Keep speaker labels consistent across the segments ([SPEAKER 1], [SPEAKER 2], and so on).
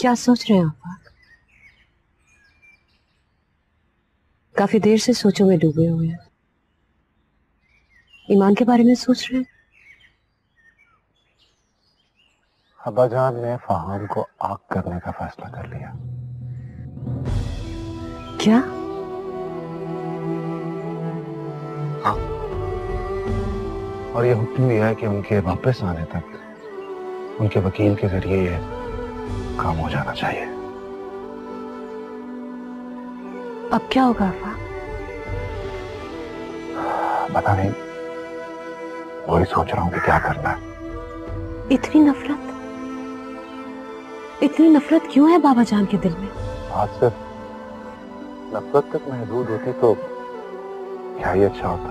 [SPEAKER 1] क्या सोच रहे हैं आप? काफी देर से सोचों में डूबे हुए हैं। ईमान के बारे में सोच रहे हैं?
[SPEAKER 2] अब्बाजान ने फहाम को आग करने का फैसला कर लिया।
[SPEAKER 1] क्या?
[SPEAKER 2] हाँ, और ये हुक्म दिया है कि उनके वापस आने तक उनके वकील के जरिए ये काम हो जाना चाहिए।
[SPEAKER 1] अब क्या होगा अफा?
[SPEAKER 2] पता नहीं, वही सोच रहा हूँ कि क्या करना है।
[SPEAKER 1] इतनी नफरत क्यों है बाबा जान के दिल में?
[SPEAKER 2] आज सिर्फ नफरत तक महदूद होती तो क्या ही अच्छा होता।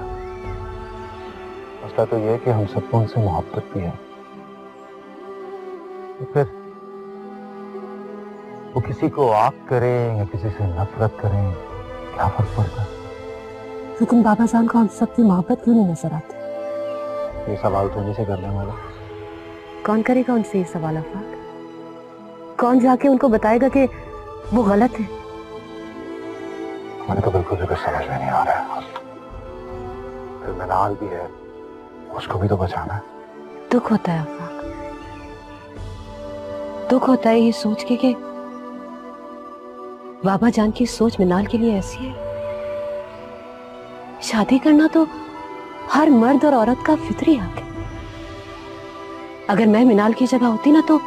[SPEAKER 2] मसला तो यह है कि हम सबको उनसे मोहब्बत भी है, तो फिर वो किसी को आग करें या किसी से नफरत करें, क्या फर्क पड़ता है?
[SPEAKER 1] लेकिन बाबा जान को हम सबकी मोहब्बत क्यों नहीं नजर आती?
[SPEAKER 2] ये सवाल तो उन्हीं से करने वाला।
[SPEAKER 1] कौन करेगा उनसे ये सवाल आफाक? कौन जाके उनको बताएगा कि वो गलत है?
[SPEAKER 2] मुझे तो बिल्कुल भी कुछ समझ में नहीं आ रहा है। फिर मिनाल भी है, उसको भी तो बचाना है।
[SPEAKER 1] दुख होता है आफाक, दुख होता है ये सोच के कि बाबा जान की सोच मिनाल के लिए ऐसी है। शादी करना तो हर मर्द और औरत का फितरी हक है। अगर मैं मिनाल की जगह होती ना तो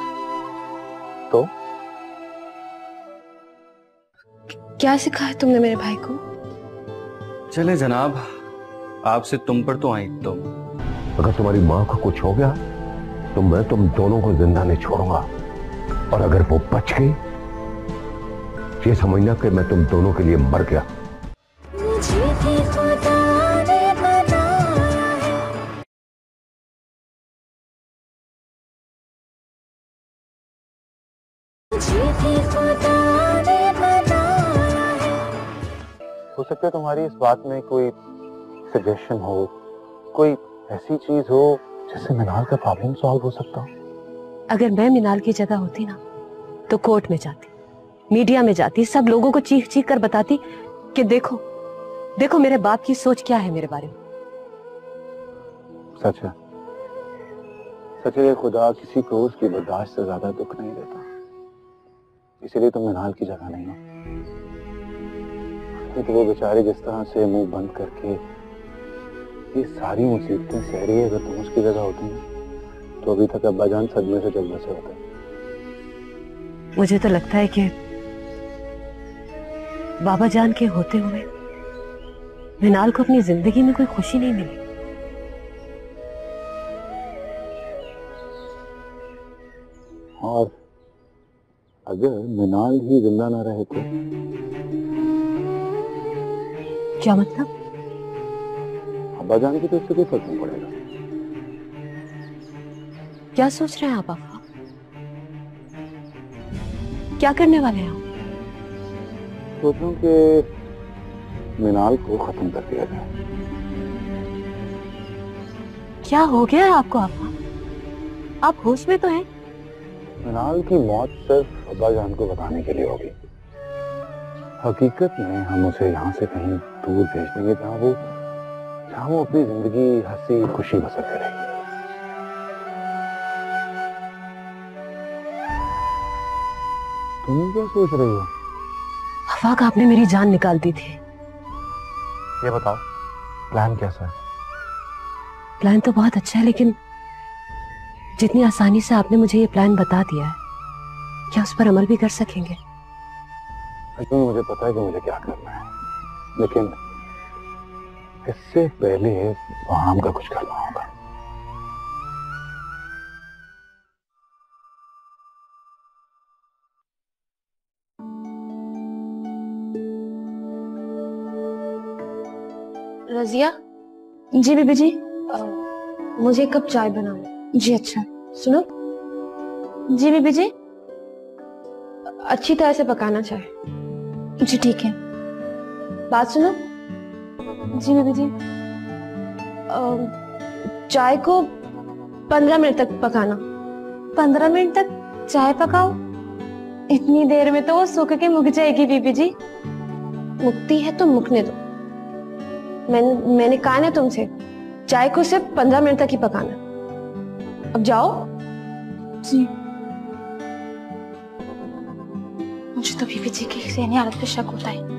[SPEAKER 1] क्या सिखाया तुमने मेरे भाई को?
[SPEAKER 3] चले जनाब, आपसे तुम पर तो आई तुम।
[SPEAKER 4] अगर तुम्हारी माँ को कुछ हो गया तो मैं तुम दोनों को जिंदा नहीं छोड़ूंगा, और अगर वो बच गई ये समझना कि मैं तुम दोनों के लिए मर गया।
[SPEAKER 2] हो सकता है तुम्हारी इस बात में कोई सजेशन हो, कोई ऐसी चीज हो जिससे मिनाल का प्रॉब्लम सॉल्व हो सकता हो।
[SPEAKER 1] अगर मैं मिनाल की जगह होती ना तो कोर्ट में जाती, मीडिया में जाती, सब लोगों को चीख चीख कर बताती कि देखो देखो मेरे बाप की सोच क्या है मेरे बारे में।
[SPEAKER 2] सच है, सच है, खुदा किसी को उसकी बर्दाश्त से ज्यादा दुख नहीं देता। इसीलिए तुम मिनाल की जगह नहीं हो। तो वो बेचारे जिस तरह से मुंह बंद करके ये सारी मुसीबतें सह रही है, अगर तुम उसकी जगह होती ना तो अभी तक अब्बाजान सदमे से जल बसे होते।
[SPEAKER 1] मुझे तो लगता है कि बाबा जान के होते हुए मिनाल को अपनी जिंदगी में कोई खुशी नहीं मिली।
[SPEAKER 2] और अगर मिनाल ही जिंदा ना रहे तो?
[SPEAKER 1] क्या मतलब?
[SPEAKER 2] अब्बाजान की तो इससे कोई फर्क नहीं पड़ेगा।
[SPEAKER 1] क्या सोच रहे हैं आप आफा? क्या करने वाले हैं आप?
[SPEAKER 2] सोच रहा हूं कि मिनाल को खत्म कर दिया जाए।
[SPEAKER 1] क्या हो गया है आपको आफा? आप होश में तो हैं?
[SPEAKER 2] मिनाल की मौत सिर्फ अब्बाजान को बताने के लिए होगी। हकीकत में हम उसे यहाँ से कहीं दूर भेज देंगे जहाँ वो अपनी जिंदगी हंसी खुशी बसर करेगी। तुम क्या सोच रही हो?
[SPEAKER 1] आफाक, आपने मेरी जान निकाल दी थी।
[SPEAKER 2] ये बताओ प्लान कैसा है?
[SPEAKER 1] प्लान तो बहुत अच्छा है, लेकिन जितनी आसानी से आपने मुझे ये प्लान बता दिया है, क्या उस पर अमल भी कर सकेंगे?
[SPEAKER 2] मुझे पता है कि मुझे क्या करना है, लेकिन इससे पहले फहाम का कुछ करना होगा।
[SPEAKER 5] रजिया। जी बीबी जी। मुझे एक कप चाय बनाओ। जी अच्छा। सुनो। जी बीबी जी। अच्छी तरह से पकाना चाय। जी ठीक है। बात सुनो। जी बीबी जी। चाय को 15 मिनट तक पकाना। 15 मिनट तक चाय पकाओ? इतनी देर में तो वो सूख के मुक जाएगी बीबी जी। मुकती है तो मुकने दो। मैंने कहा ना तुमसे, चाय को सिर्फ 15 मिनट तक ही पकाना। अब जाओ। जी। मुझे तो बीबी जी की सहनी हालत पे शक होता है।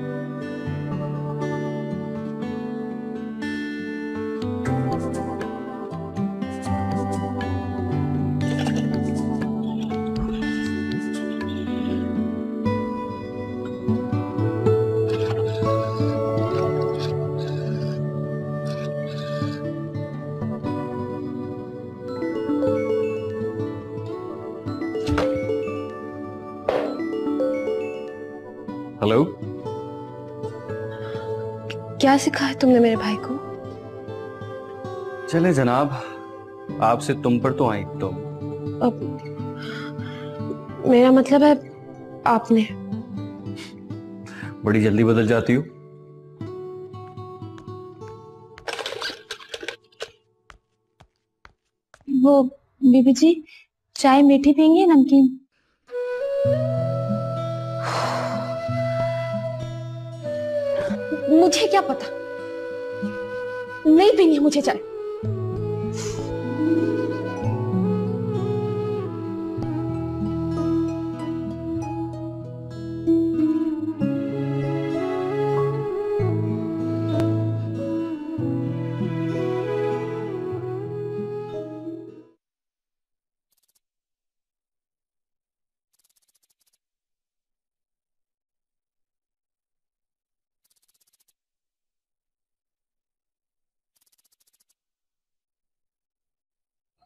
[SPEAKER 3] हेलो।
[SPEAKER 5] क्या सिखाया तुमने मेरे भाई को?
[SPEAKER 3] चले जनाब, आपसे तुम पर तो आई तो।
[SPEAKER 5] अब मेरा मतलब है आपने।
[SPEAKER 3] बड़ी जल्दी बदल जाती हो।
[SPEAKER 5] वो बीबी जी, चाय मीठी पियेंगी या नमकीन? मुझे क्या पता, नहीं पीनी है मुझे चाय।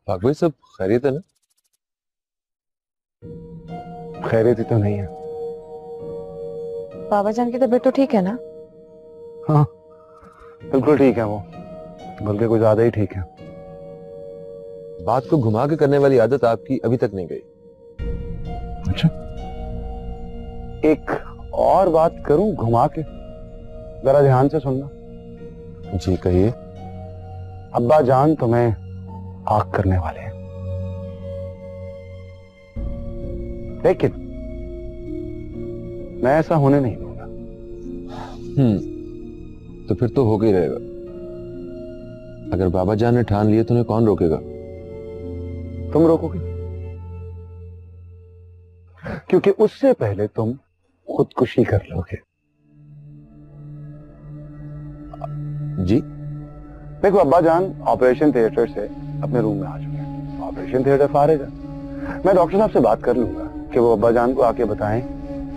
[SPEAKER 2] भाई सब खैरियत है ना? खैरियत ही तो नहीं है।
[SPEAKER 1] बाबा जान की तबीयत तो ठीक है ना?
[SPEAKER 2] हाँ बिल्कुल ठीक है, वो बल्कि कुछ ज्यादा ही ठीक है।
[SPEAKER 4] बात को घुमा के करने वाली आदत आपकी अभी तक नहीं गई।
[SPEAKER 2] अच्छा, एक और बात करूं घुमा के, जरा ध्यान से सुनना।
[SPEAKER 4] जी कहिए।
[SPEAKER 2] अब्बा जान तुम्हें आग करने वाले हैं, लेकिन मैं ऐसा होने नहीं दूंगा।
[SPEAKER 4] तो फिर तो होके ही रहेगा। अगर बाबा जान ने ठान लिए तो उन्हें कौन रोकेगा?
[SPEAKER 2] तुम रोकोगे, क्योंकि उससे पहले तुम खुदकुशी कर लोगे।
[SPEAKER 4] जी
[SPEAKER 2] देखो, अब्बा जान ऑपरेशन थिएटर से अपने रूम में आ चुके हैं। ऑपरेशन थिएटर फारिग है। मैं डॉक्टर साहब से बात कर लूंगा कि वो अब्बा जान को आके बताएं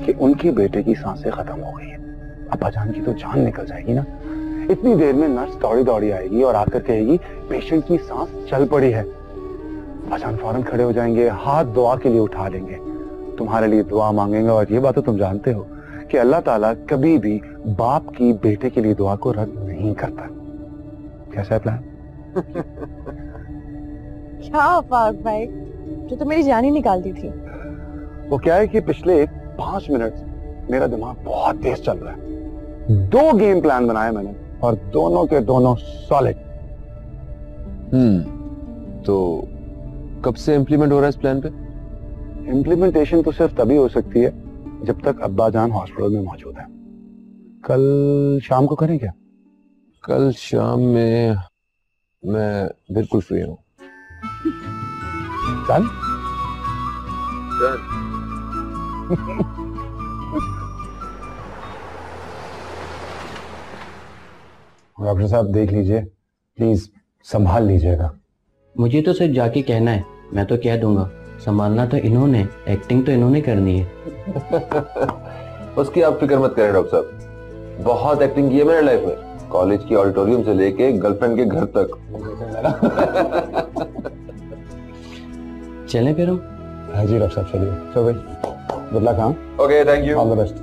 [SPEAKER 2] कि उनके बेटे की सांसें खत्म हो गई है। अब्बा जान की तो जान निकल जाएगी ना। इतनी देर में नर्स दौड़ी दौड़ी आएगी और आकर कहेगी पेशेंट की सांस चल पड़ी है। अब्बा जान फौरन खड़े हो जाएंगे, हाथ दुआ के लिए उठा लेंगे, तुम्हारे लिए दुआ मांगेंगे। और ये बात तो तुम जानते हो कि अल्लाह ताला कभी भी बाप की बेटे के लिए दुआ को रद्द नहीं करता। कैसा है प्लान?
[SPEAKER 1] क्या अफाक भाई, जो तो मेरी जान ही निकाल दी थी।
[SPEAKER 2] वो क्या है कि पिछले 5 मिनट से मेरा दिमाग बहुत तेज चल रहा है। 2 गेम प्लान बनाए मैंने और दोनों के दोनों सॉलिड।
[SPEAKER 4] तो कब से इंप्लीमेंट हो रहा है इस प्लान पे?
[SPEAKER 2] इम्प्लीमेंटेशन तो सिर्फ तभी हो सकती है जब तक अब्बा जान हॉस्पिटल में मौजूद है। कल शाम को करें क्या?
[SPEAKER 4] कल शाम में मैं बिल्कुल फ्री हूँ।
[SPEAKER 2] चल डॉक्टर साहब देख लीजिए, प्लीज संभाल लीजिएगा।
[SPEAKER 6] मुझे तो सिर्फ जाके कहना है, मैं तो कह दूंगा। संभालना तो इन्होंने, एक्टिंग तो इन्होंने करनी है।
[SPEAKER 4] उसकी आप फिक्र मत करें डॉक्टर साहब, बहुत एक्टिंग की है मैंने लाइफ में। कॉलेज की ऑडिटोरियम से लेके गर्लफ्रेंड के घर तक।
[SPEAKER 6] चलें फिर हम?
[SPEAKER 2] हाँ जी डॉक्टर साहब, चलिए। सो भाई गुड लक। हाँ
[SPEAKER 4] okay, thank you,
[SPEAKER 2] all the best.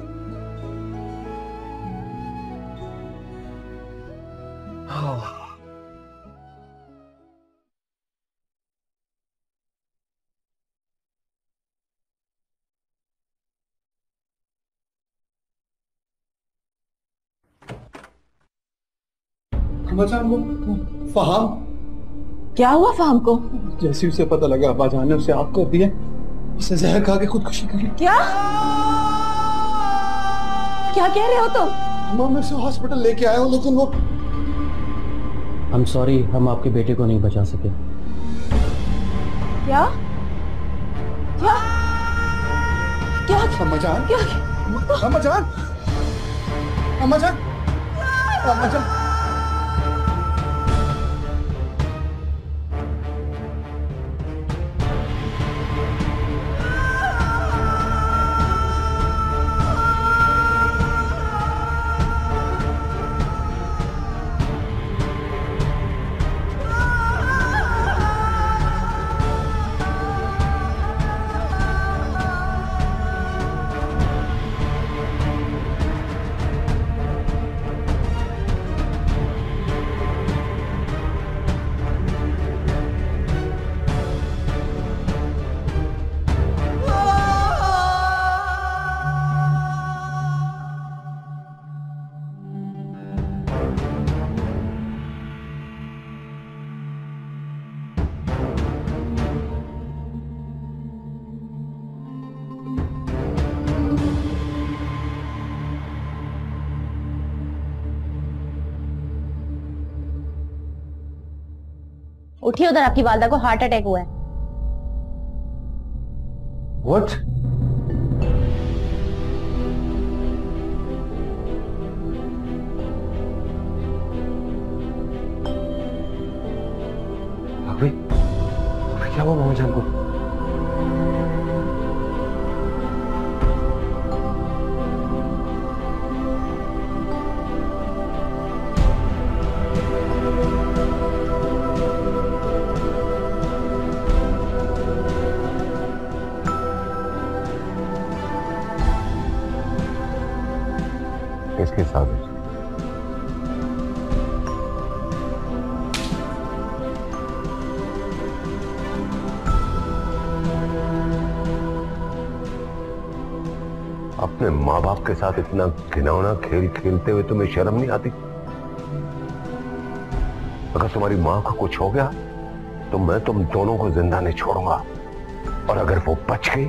[SPEAKER 7] Fahaam,
[SPEAKER 1] क्या हुआ फहम को?
[SPEAKER 7] जैसे उसे पता लगा अब्बाजान ने उसे आग कर दिया, उसने जहर खा के खुदकुशी कर ली।
[SPEAKER 5] क्या क्या कह रहे हो तुम?
[SPEAKER 7] हम उसे हॉस्पिटल लेके आए हो, लेकिन वो
[SPEAKER 6] I'm sorry, हम आपके बेटे को नहीं बचा सके।
[SPEAKER 5] क्या क्या क्या
[SPEAKER 7] अम्माजान,
[SPEAKER 5] क्या
[SPEAKER 7] अम्माजान, अम्माजान, अम्माजान।
[SPEAKER 5] उठिए, उधर आपकी वालदा को हार्ट अटैक हुआ है।
[SPEAKER 2] What? अभी क्या हुआ मामा जान को? किसके साथ? अपने माँ बाप के साथ इतना घिनौना खेल खेलते हुए तुम्हें शर्म नहीं आती? अगर तुम्हारी माँ को कुछ हो गया तो मैं तुम दोनों को जिंदा नहीं छोड़ूंगा, और अगर वो बच गई,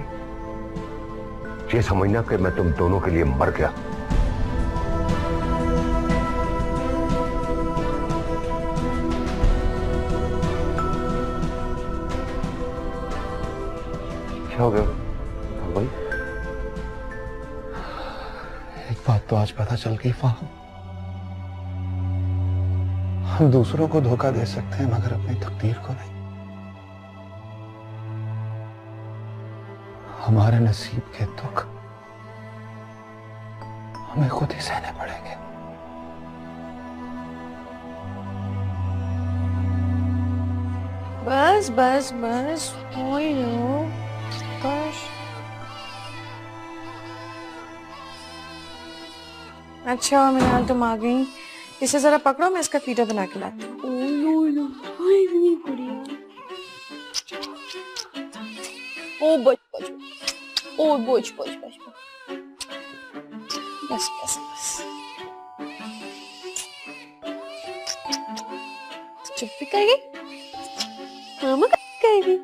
[SPEAKER 2] ये समझना कि मैं तुम दोनों के लिए मर गया। क्या हो गया भाई?
[SPEAKER 7] एक बात तो आज पता चल गई फाहम, हम दूसरों को धोखा दे सकते हैं मगर अपनी तकदीर को नहीं। हमारे नसीब के दुख हमें खुद ही सहने पड़ेंगे।
[SPEAKER 5] बस बस बस हो ही लो बस। अच्छा मिनाल, तुम आ गई। इसे जरा पकड़ो, मैं इसका फीडर बना के लाती हूँ। ओ बच बच, ओ बच बच बच, बस बस बस, चुप भी कर गई, मामा करेगी।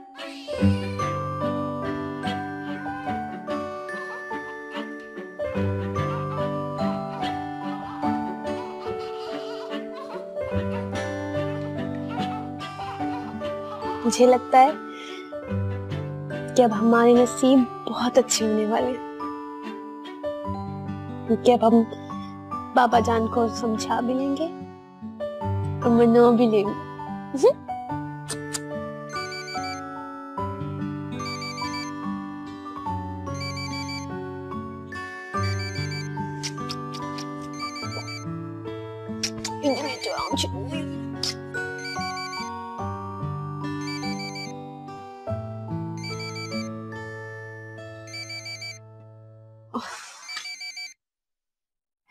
[SPEAKER 5] मुझे लगता है कि अब हमारे नसीब बहुत अच्छे होने वाले हैं, क्योंकि अब हम बाबा जान को समझा भी लेंगे और मना भी लेंगे।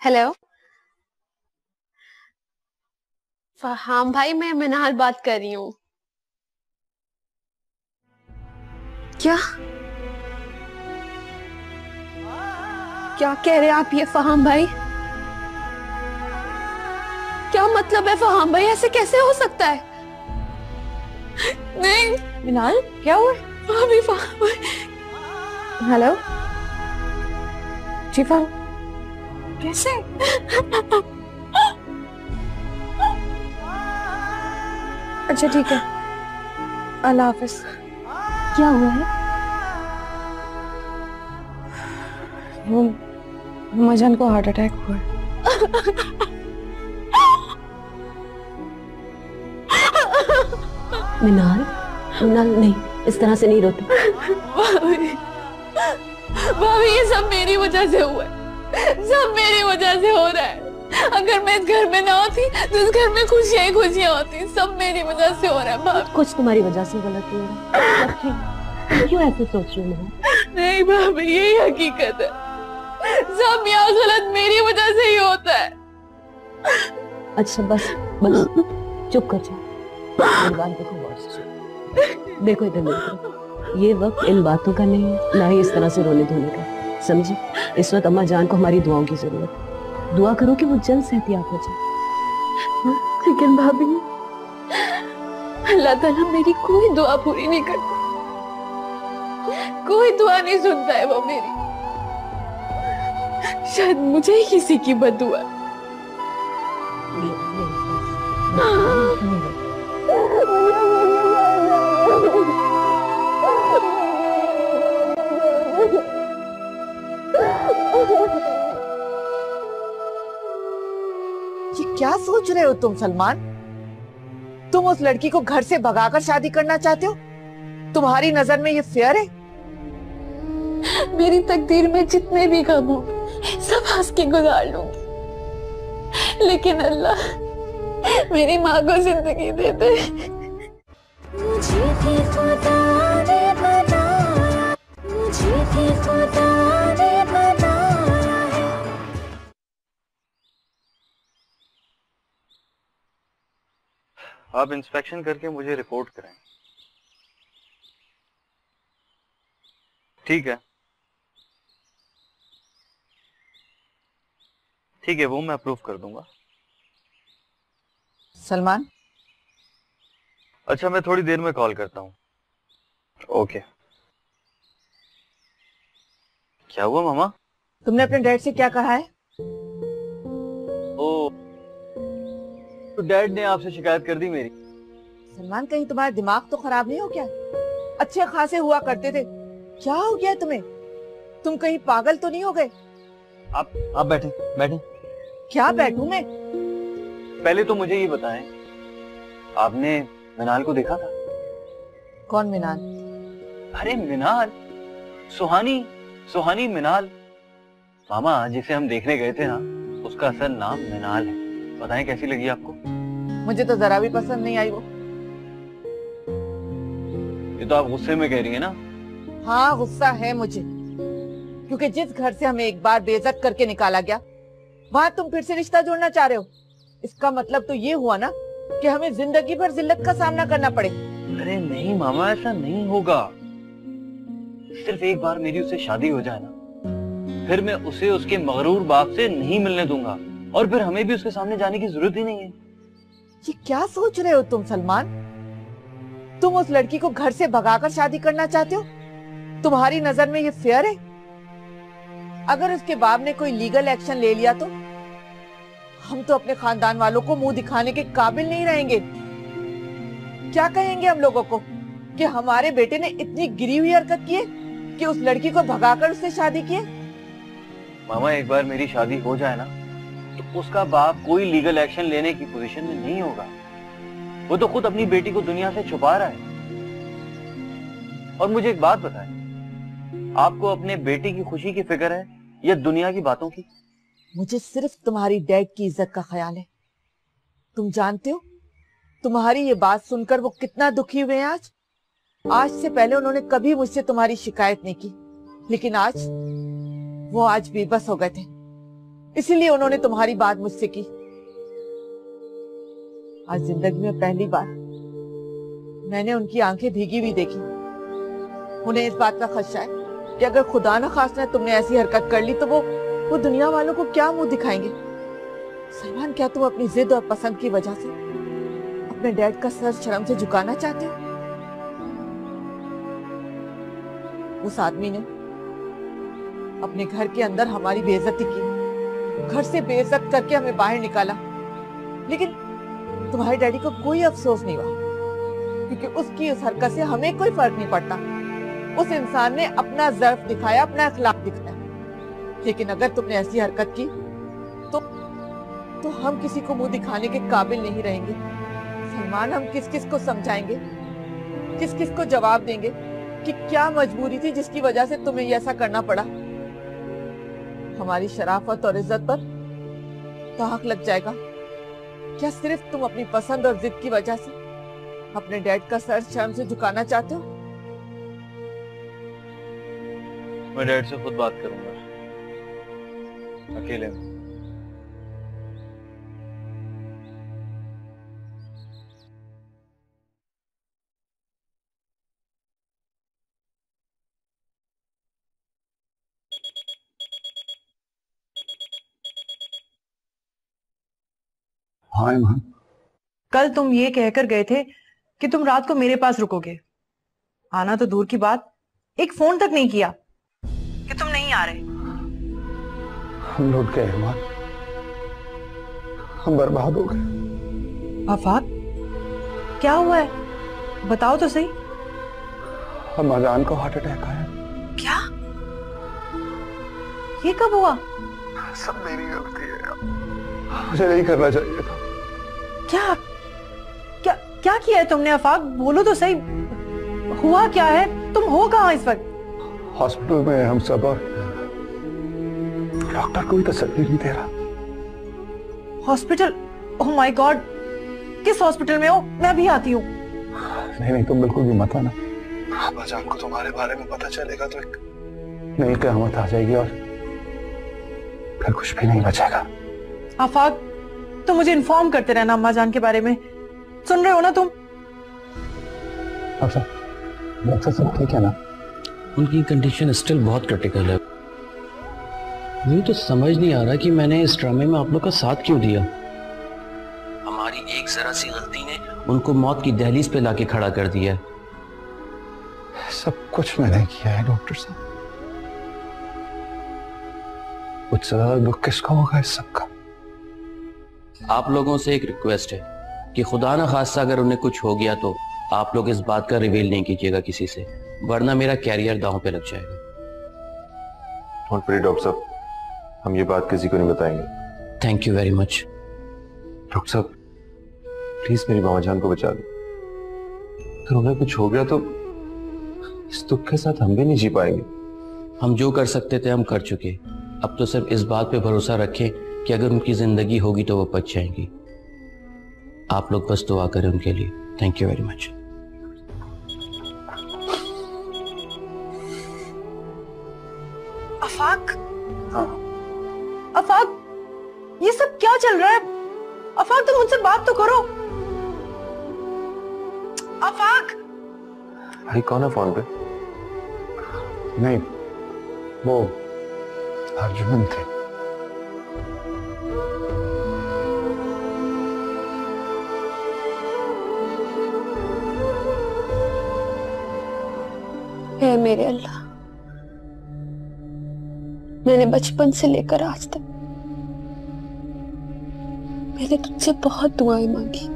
[SPEAKER 5] हेलो फहाम भाई, मैं मिनाल बात कर रही हूँ। क्या क्या कह रहे हैं आप ये फहाम भाई? क्या मतलब है फहाम भाई? ऐसे कैसे हो सकता है? नहीं मिनाल, क्या हुआ? अभी फहाम भाई हेलो शिफा, कैसे? अच्छा ठीक है, अल्लाह हाफिज।
[SPEAKER 1] क्या हुआ है?
[SPEAKER 5] वो मजन को हार्ट अटैक हुआ है।
[SPEAKER 1] मिनाल, मिनाल नहीं, इस तरह से नहीं रोते।
[SPEAKER 8] भाभी, भाभी ये सब मेरी वजह से हुआ है, सब मेरी वजह से हो रहा है। अगर मैं इस घर में ना होती तो इस घर में खुशियां ही खुशियां होती। सब मेरी वजह से हो रहा है भाभी।
[SPEAKER 1] कुछ तुम्हारी वजह से गलत हो रहा है। क्यों ऐसे सोच रही हो?
[SPEAKER 8] नहीं भाभी, यही हकीकत है। सब यहाँ गलत मेरी वजह से ही होता है।
[SPEAKER 1] अच्छा बस बस चुप कर जाओ। मेरी बात देखो गौर से। देखो इधर देखो, ये वक्त इन बातों का नहीं है, ना ही इस तरह से रोने धोने का, समझी? इस वक्त अम्मा जान को हमारी दुआओं की जरूरत है। दुआ करो कि वो जल्द सेहतियाब हो जाए।
[SPEAKER 8] लेकिन भाभी, अल्लाह ताला मेरी कोई दुआ पूरी नहीं करता, कोई दुआ नहीं सुनता है वो मेरी। शायद मुझे ही किसी की बददुआ।
[SPEAKER 9] ये क्या सोच रहे हो तुम सलमान? तुम उस लड़की को घर से भगाकर शादी करना चाहते हो? तुम्हारी नजर में ये फेयर है?
[SPEAKER 8] मेरी तकदीर में जितने भी गम हो सब हंस के गुजार लूंगी, लेकिन अल्लाह मेरी माँ को जिंदगी दे दे। मुझे भी खुदा ने बनाया, मुझे भी खुदा ने बनाया है।
[SPEAKER 3] आप इंस्पेक्शन करके मुझे रिपोर्ट करें। ठीक है, ठीक है, वो मैं अप्रूव कर दूंगा।
[SPEAKER 9] सलमान,
[SPEAKER 3] अच्छा मैं थोड़ी देर में कॉल करता हूँ। ओके। क्या हुआ मामा?
[SPEAKER 9] तुमने अपने डैड से क्या कहा है?
[SPEAKER 3] ओ, तो डैड ने आपसे शिकायत कर दी मेरी।
[SPEAKER 9] सलमान, कहीं तुम्हारा दिमाग तो खराब नहीं हो क्या? अच्छे खासे हुआ करते थे, क्या हो गया तुम्हें? तुम कहीं पागल तो नहीं हो गए?
[SPEAKER 3] आप बैठे बैठे।
[SPEAKER 9] क्या बैठूं मैं?
[SPEAKER 3] पहले तो मुझे ये बताएं, आपने मिनाल को देखा था?
[SPEAKER 9] कौन मिनाल?
[SPEAKER 3] अरे मिनाल, सुहानी मिनाल। मामा जिसे हम देखने गए थे ना, उसका असल नाम मिनाल है। बताएं कैसी लगी आपको?
[SPEAKER 9] मुझे तो जरा भी पसंद नहीं आई वो।
[SPEAKER 3] ये तो आप गुस्से में कह रही है ना?
[SPEAKER 9] हाँ गुस्सा है मुझे, क्योंकि जिस घर से हमें एक बार बेइज्जत करके निकाला गया, वहां तुम फिर से रिश्ता जोड़ना चाह रहे हो। इसका मतलब तो ये हुआ ना कि हमें जिंदगी भर जिल्लत का सामना करना पड़े।
[SPEAKER 3] अरे नहीं मामा, ऐसा नहीं होगा। सिर्फ एक बार मेरी उससे शादी हो जाए ना, फिर मैं उसे उसके मगरूर बाप से नहीं मिलने दूंगा, और फिर हमें भी उसके सामने जाने की जरूरत ही नहीं है।
[SPEAKER 9] ये क्या सोच रहे हो तुम सलमान? तुम उस लड़की को घर से भगाकर शादी करना चाहते हो? तुम्हारी नजर में ये फेयर है? अगर उसके बाप ने कोई लीगल एक्शन ले लिया तो हम तो अपने खानदान वालों को मुंह दिखाने के काबिल नहीं रहेंगे। क्या कहेंगे हम लोगों को कि हमारे बेटे ने इतनी गिरी हुई हरकत की है कि उस लड़की को भगाकर उससे शादी की है?
[SPEAKER 3] मामा एक बार मेरी शादी हो जाए ना, तो उसका बाप कोई लीगल एक्शन लेने की पोजीशन में नहीं होगा। वो तो खुद अपनी बेटी को दुनिया से छुपा रहा है। और मुझे एक बात बताएं, आपको अपने बेटी की खुशी की फिक्र है या दुनिया की बातों की?
[SPEAKER 9] मुझे सिर्फ तुम्हारी डैड की इज्जत का ख्याल है। तुम जानते हो तुम्हारी ये बात सुनकर वो कितना दुखी हुए हैं आज। आज से पहले उन्होंने कभी मुझसे तुम्हारी शिकायत नहीं की, लेकिन आज बेबस हो गए थे, इसीलिए उन्होंने तुम्हारी बात मुझसे की। आज जिंदगी में पहली बार मैंने उनकी आंखें भीगी हुई देखी। उन्हें इस बात का खदशा है कि अगर खुदा न खास्ता तुमने ऐसी हरकत कर ली तो वो दुनिया वालों को क्या मुंह दिखाएंगे। सलमान, क्या तुम अपनी जिद और पसंद की वजह से अपने डैड का सर शर्म से झुकाना चाहते हो? उस आदमी ने अपने घर के अंदर हमारी बेइज्जती की, घर से बेइज्जत करके हमें बाहर निकाला, लेकिन तुम्हारे डैडी को कोई अफसोस नहीं हुआ, क्योंकि उसकी उस हरकत से हमें कोई फर्क नहीं पड़ता। उस इंसान ने अपना ज़र्फ दिखाया, अपना अखलाक दिखाया। लेकिन अगर तुमने ऐसी हरकत की तो हम किसी को मुंह दिखाने के काबिल नहीं रहेंगे। सलमान, हम किस किस को समझाएंगे, किस किस को जवाब देंगे कि क्या मजबूरी थी जिसकी वजह से तुम्हें ये ऐसा करना पड़ा। हमारी शराफत और इज्जत पर दाग लग जाएगा। क्या सिर्फ तुम अपनी पसंद और जिद की वजह से अपने डैड का सर शर्म से झुकाना चाहते हो?
[SPEAKER 3] मैं डैड से खुद बात करूंगा, अकेले में।
[SPEAKER 7] हाँ ईमान,
[SPEAKER 10] कल तुम ये कहकर गए थे कि तुम रात को मेरे पास रुकोगे। आना तो दूर की बात, एक फोन तक नहीं किया कि तुम नहीं आ रहे।
[SPEAKER 7] हम लौट गए ईमान, हम बर्बाद हो गए।
[SPEAKER 10] आफाक, क्या हुआ है? बताओ तो सही।
[SPEAKER 7] अम्माजान को हार्ट अटैक आया।
[SPEAKER 10] क्या? ये कब हुआ?
[SPEAKER 7] सब मेरी गलती है, मुझे नहीं करना चाहिए था।
[SPEAKER 10] क्या क्या क्या किया है तुमने आफाक? बोलो तो सही, हुआ क्या है? तुम हो कहाँ इस वक्त?
[SPEAKER 7] हॉस्पिटल में हम सब, और डॉक्टर कोई तसल्ली नहीं दे रहा।
[SPEAKER 10] हॉस्पिटल? ओह माय गॉड, किस हॉस्पिटल में हो? मैं भी आती हूँ।
[SPEAKER 7] नहीं, तुम बिल्कुल भी मत आना। अम्माजान को तुम्हारे बारे में पता चलेगा तो एक नई क़यामत आ जाएगी और फिर कुछ भी नहीं बचेगा।
[SPEAKER 10] आफाक, तो मुझे इन्फॉर्म करते रहना अम्मा जान के बारे में। सुन रहे हो ना तुम?
[SPEAKER 7] डॉक्टर सब ठीक है ना?
[SPEAKER 6] उनकी कंडीशन स्टिल बहुत क्रिटिकल है। मुझे तो समझ नहीं आ रहा कि मैंने इस ड्रामे में आप लोग का साथ क्यों दिया। हमारी एक जरा सी गलती ने उनको मौत की दहलीज पे लाके खड़ा कर दिया है।
[SPEAKER 7] सब कुछ मैंने किया है डॉक्टर साहब। कुछ ज्यादा दुख किसका होगा इस सब का?
[SPEAKER 6] आप लोगों से एक रिक्वेस्ट है कि खुदा ना खास्ता अगर उन्हें कुछ हो गया तो आप लोग इस बात का रिवील नहीं कीजिएगा किसी से, वरना मेरा कैरियर दांव पे लग जाएगा।
[SPEAKER 11] डोंट वरी डॉक्टर साहब, हम ये बात किसी को नहीं बताएंगे।
[SPEAKER 6] Thank you very much.
[SPEAKER 11] Doctor साहब प्लीज मेरी मामा जान को बचा दो। अगर उन्हें कुछ हो गया तो इस दुख के साथ हम भी नहीं जी पाएंगे।
[SPEAKER 6] हम जो कर सकते थे हम कर चुके। अब तो सिर्फ इस बात पे भरोसा रखें कि अगर उनकी जिंदगी होगी तो वो बच जाएंगी। आप लोग बस दुआ करें उनके लिए। Thank you very much.
[SPEAKER 10] Afaq, Afaq, ये सब क्या चल रहा है? आफाक, तुम मुझसे बात तो करो। आफाक।
[SPEAKER 11] भाई कौन है फोन पे?
[SPEAKER 7] नहीं, वो अर्जुन थे।
[SPEAKER 8] है मेरे अल्लाह, मैंने बचपन से लेकर आज तक मैंने तुझसे बहुत दुआएं मांगी,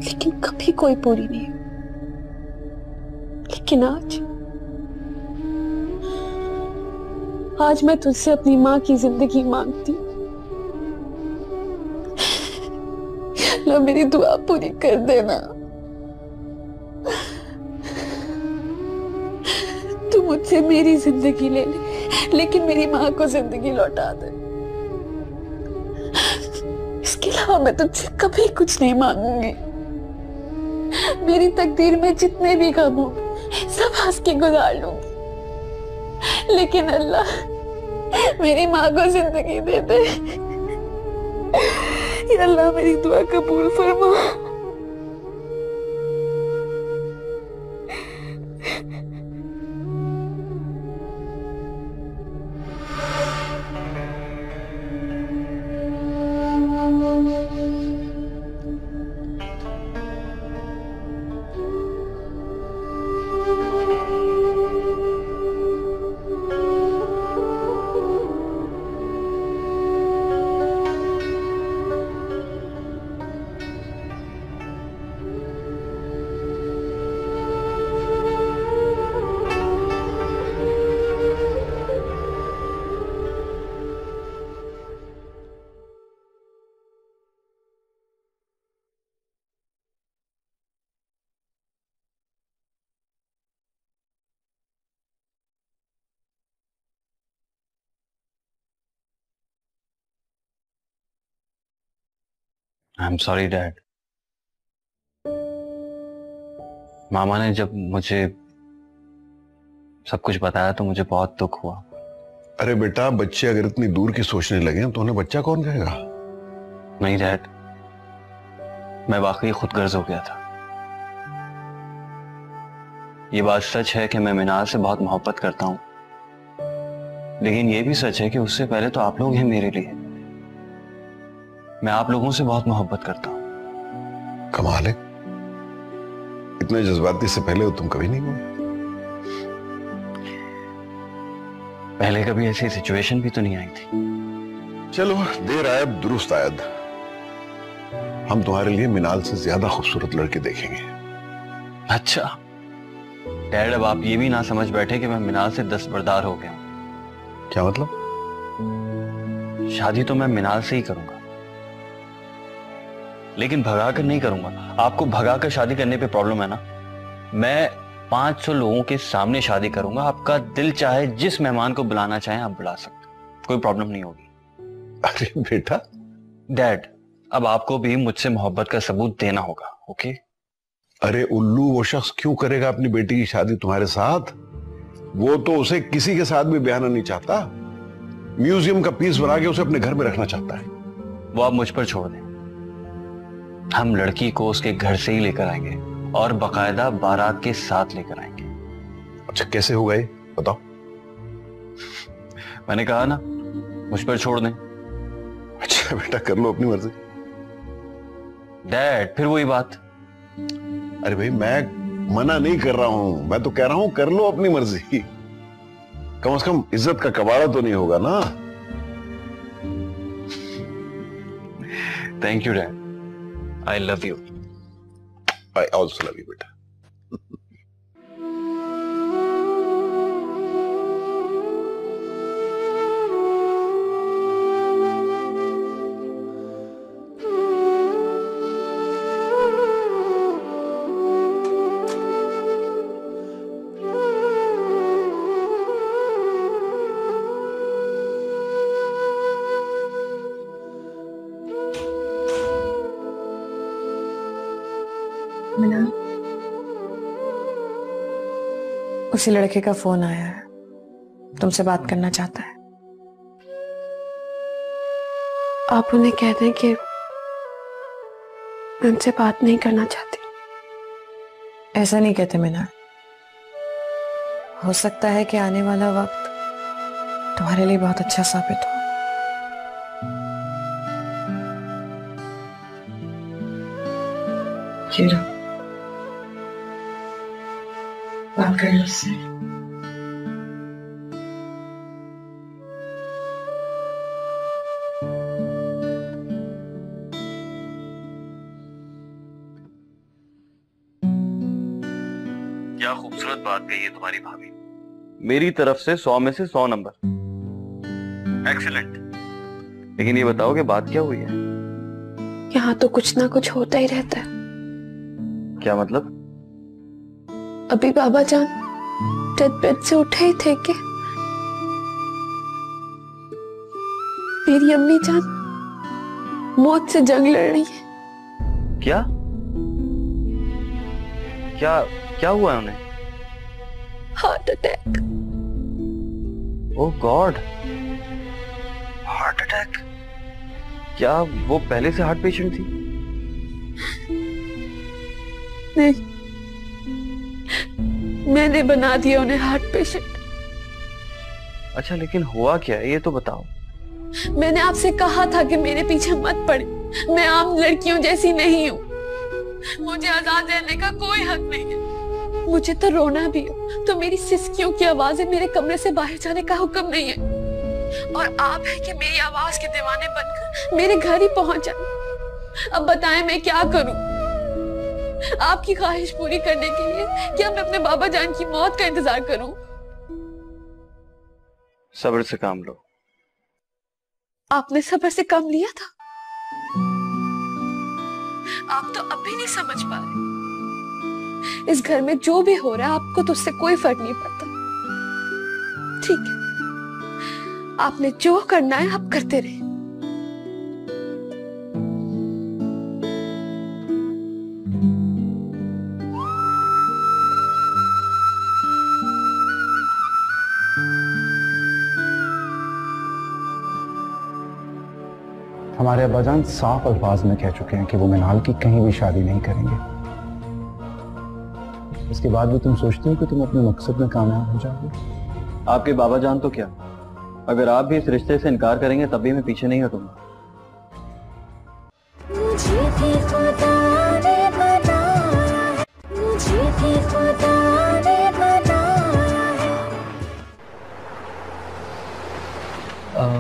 [SPEAKER 8] लेकिन कभी कोई पूरी नहीं। लेकिन आज मैं तुझसे अपनी माँ की जिंदगी मांगती हूँ। अल्लाह मेरी दुआ पूरी कर देना। तू मुझसे मेरी जिंदगी ले ले, लेकिन मेरी माँ को जिंदगी लौटा दे। इसके अलावा मैं तुझसे कभी कुछ नहीं मांगूंगी। मेरी तकदीर में जितने भी गम हो सब हंस के गुजार लूंगी, लेकिन अल्लाह मेरी माँ को जिंदगी दे दे। या अल्लाह मेरी दुआ कबूल फरमा।
[SPEAKER 3] I am sorry dad. मामा ने जब मुझे सब कुछ बताया तो मुझे बहुत दुख हुआ।
[SPEAKER 4] अरे बेटा, बच्चे अगर इतनी दूर की सोचने लगे तो उन्हें बच्चा कौन कहेगा?
[SPEAKER 3] नहीं डैड, मैं वाकई खुदगर्ज हो गया था। ये बात सच है कि मैं मिनाल से बहुत मोहब्बत करता हूं, लेकिन ये भी सच है कि उससे पहले तो आप लोग हैं मेरे लिए। मैं आप लोगों से बहुत मोहब्बत करता हूं।
[SPEAKER 4] कमाल है, इतने जज्बाती से पहले तुम कभी नहीं हुए।
[SPEAKER 3] पहले कभी ऐसी सिचुएशन भी तो नहीं आई थी।
[SPEAKER 4] चलो, देर आयद दुरुस्त आयद। हम तुम्हारे लिए मिनाल से ज्यादा खूबसूरत लड़के देखेंगे।
[SPEAKER 3] अच्छा डैड, अब आप ये भी ना समझ बैठे कि मैं मिनाल से दस्तबरदार हो गया हूं।
[SPEAKER 4] क्या मतलब?
[SPEAKER 3] शादी तो मैं मिनाल से ही करूंगा, लेकिन भगाकर नहीं करूंगा। आपको भगाकर शादी करने पे प्रॉब्लम है ना? मैं 500 लोगों के सामने शादी करूंगा। आपका दिल चाहे जिस मेहमान को बुलाना चाहे आप बुला सकते, कोई प्रॉब्लम नहीं होगी।
[SPEAKER 4] अरे बेटा।
[SPEAKER 3] डैड, अब आपको भी मुझसे मोहब्बत का सबूत देना होगा, ओके?
[SPEAKER 4] अरे उल्लू, वो शख्स क्यों करेगा अपनी बेटी की शादी तुम्हारे साथ? वो तो उसे किसी के साथ भी ब्याह नहीं चाहता। म्यूजियम का पीस बना के उसे अपने घर में रखना चाहता है।
[SPEAKER 3] वो आप मुझ पर छोड़ दें। हम लड़की को उसके घर से ही लेकर आएंगे और बाकायदा बारात के साथ लेकर आएंगे।
[SPEAKER 4] अच्छा, कैसे होगा ये बताओ?
[SPEAKER 3] मैंने कहा ना, मुझ पर छोड़ दें।
[SPEAKER 4] अच्छा बेटा, कर लो अपनी मर्जी।
[SPEAKER 3] डैड, फिर वही बात।
[SPEAKER 4] अरे भाई, मैं मना नहीं कर रहा हूं, मैं तो कह रहा हूं कर लो अपनी मर्जी। कम से कम इज्जत का कबाड़ा तो नहीं होगा ना।
[SPEAKER 3] Thank you dad, I love you.
[SPEAKER 4] I also love you बेटा।
[SPEAKER 5] मिनाल, उसी लड़के का फोन आया है, तुमसे बात करना चाहता है। आप उन्हें कह दें कि मैं उनसे बात नहीं करना चाहती। ऐसा नहीं कहते मिनाल, हो सकता है कि आने वाला वक्त तुम्हारे लिए बहुत अच्छा साबित हो। बात कर लो उससे।
[SPEAKER 3] क्या खूबसूरत बात कही है तुम्हारी भाभी। मेरी तरफ से 100 में से 100 नंबर। एक्सीलेंट। लेकिन ये बताओ कि बात क्या हुई है?
[SPEAKER 5] यहाँ तो कुछ ना कुछ होता ही रहता है।
[SPEAKER 3] क्या मतलब?
[SPEAKER 5] अभी बाबा जान डेथ बेड से उठे ही थे कि मेरी अम्मी जान मौत से जंग लड़ रही है।
[SPEAKER 3] क्या क्या क्या हुआ है उन्हें?
[SPEAKER 5] Heart attack.
[SPEAKER 3] Oh god, heart attack. क्या वो पहले से हार्ट पेशेंट थी?
[SPEAKER 5] नहीं, मैंने बना दिया उन्हें हार्ट पेशेंट।
[SPEAKER 3] अच्छा, लेकिन हुआ क्या है ये तो बताओ।
[SPEAKER 5] मैंने आपसे कहा था कि मेरे पीछे मत पड़े, मैं आम लड़कियों जैसी नहीं हूँ। मुझे आजाद रहने का कोई हक नहीं है। मुझे तो रोना भी हो तो मेरी सिसकियों की आवाजें मेरे कमरे से बाहर जाने का हुक्म नहीं है। और आप है कि मेरी आवाज के दीवाने बनकर मेरे घर ही पहुंच जाए। अब बताएं मैं क्या करूं? आपकी ख्वाहिश पूरी करने के लिए क्या मैं अपने बाबा जान की मौत का इंतजार करूं?
[SPEAKER 3] सब्र से काम लो।
[SPEAKER 5] आपने सब्र से काम लिया था? आप तो अब भी नहीं समझ पा रहे। इस घर में जो भी हो रहा है आपको तो उससे कोई फर्क नहीं पड़ता। ठीक है, आपने जो करना है आप करते रहे।
[SPEAKER 2] हमारे अब्बाजान साफ अल्फाज में कह चुके हैं कि वो मिनाल की कहीं भी शादी नहीं करेंगे। इसके बाद भी तुम सोचते हो कि तुम अपने मकसद में कामयाब हो जाओगे?
[SPEAKER 3] आपके बाबा जान तो क्या, अगर आप भी इस रिश्ते से इनकार करेंगे तब भी मैं पीछे नहीं हटूंगा।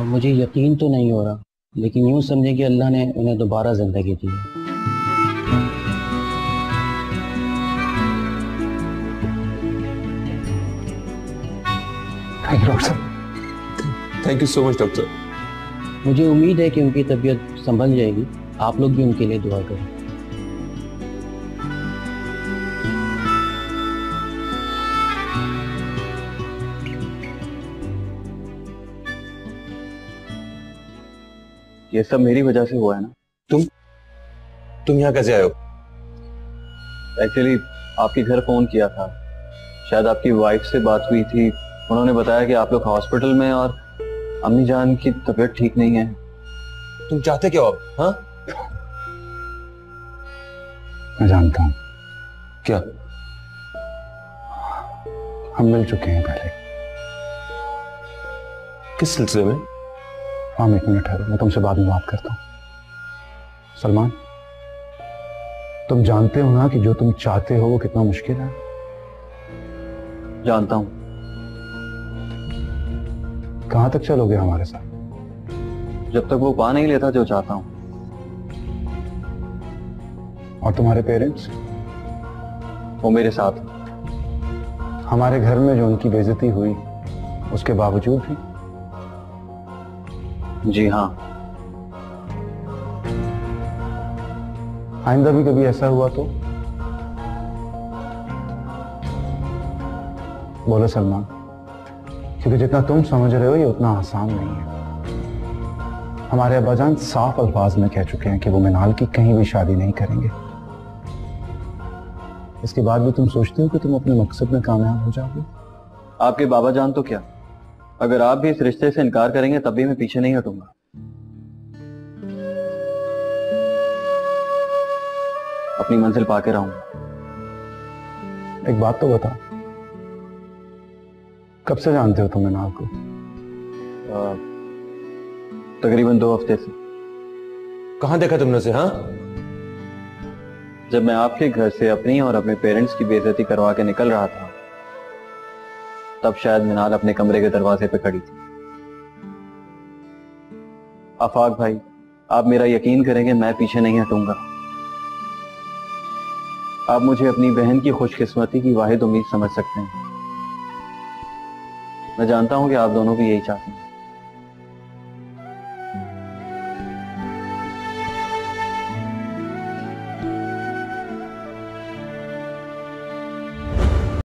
[SPEAKER 6] मुझे यकीन तो नहीं हो रहा, लेकिन यूं समझे कि अल्लाह ने उन्हें दोबारा जिंदगी दी है।
[SPEAKER 11] Thank you so much doctor.
[SPEAKER 6] मुझे उम्मीद है कि उनकी तबीयत संभल जाएगी। आप लोग भी उनके लिए दुआ करें।
[SPEAKER 3] ये सब मेरी वजह से हुआ है ना।
[SPEAKER 11] तुम यहाँ कैसे आए हो?
[SPEAKER 3] एक्चुअली आपके घर फोन किया था, शायद आपकी वाइफ से बात हुई थी, उन्होंने बताया कि आप लोग हॉस्पिटल में और अम्मी जान की तबीयत ठीक नहीं है।
[SPEAKER 11] तुम चाहते क्या हो अब? हाँ?
[SPEAKER 2] मैं जानता हूँ।
[SPEAKER 11] क्या?
[SPEAKER 2] हम मिल चुके हैं पहले।
[SPEAKER 11] किस सिलसिले में?
[SPEAKER 2] हाँ, एक मिनट ठहरो, मैं तुमसे बाद में बात करता हूँ। सलमान, तुम जानते हो ना कि जो तुम चाहते हो वो कितना मुश्किल है?
[SPEAKER 3] जानता हूँ।
[SPEAKER 2] कहां तक चलोगे हमारे साथ?
[SPEAKER 3] जब तक वो पा नहीं लेता जो चाहता हूँ।
[SPEAKER 2] और तुम्हारे पेरेंट्स?
[SPEAKER 3] वो मेरे साथ।
[SPEAKER 2] हमारे घर में जो उनकी बेइज्जती हुई उसके बावजूद भी?
[SPEAKER 3] जी हाँ।
[SPEAKER 2] आइंदा भी कभी ऐसा हुआ तो? बोलो सलमान, क्योंकि जितना तुम समझ रहे हो ये उतना आसान नहीं है। हमारे अब्बाजान साफ अल्फाज में कह चुके हैं कि वो मिनाल की कहीं भी शादी नहीं करेंगे। इसके बाद भी तुम सोचते हो कि तुम अपने मकसद में कामयाब हो जाओगे?
[SPEAKER 3] आपके बाबा जान तो क्या, अगर आप भी इस रिश्ते से इनकार करेंगे तब भी मैं पीछे नहीं हटूंगा। अपनी मंजिल पाके रहूंगा।
[SPEAKER 2] एक बात तो बताओ, कब से जानते हो तुम मिनाल को?
[SPEAKER 3] तकरीबन 2 हफ्ते से।
[SPEAKER 11] कहां देखा तुमने उसे? हाँ?
[SPEAKER 3] जब मैं आपके घर से अपनी और अपने पेरेंट्स की बेइज्जती करवा के निकल रहा था, तब शायद मिनाल अपने कमरे के दरवाजे पे खड़ी थी। आफाक भाई, आप मेरा यकीन करेंगे, मैं पीछे नहीं हटूंगा। आप मुझे अपनी बहन की खुशकिस्मती की वाहिद उम्मीद समझ सकते हैं। मैं जानता हूं कि आप दोनों भी यही चाहते हैं।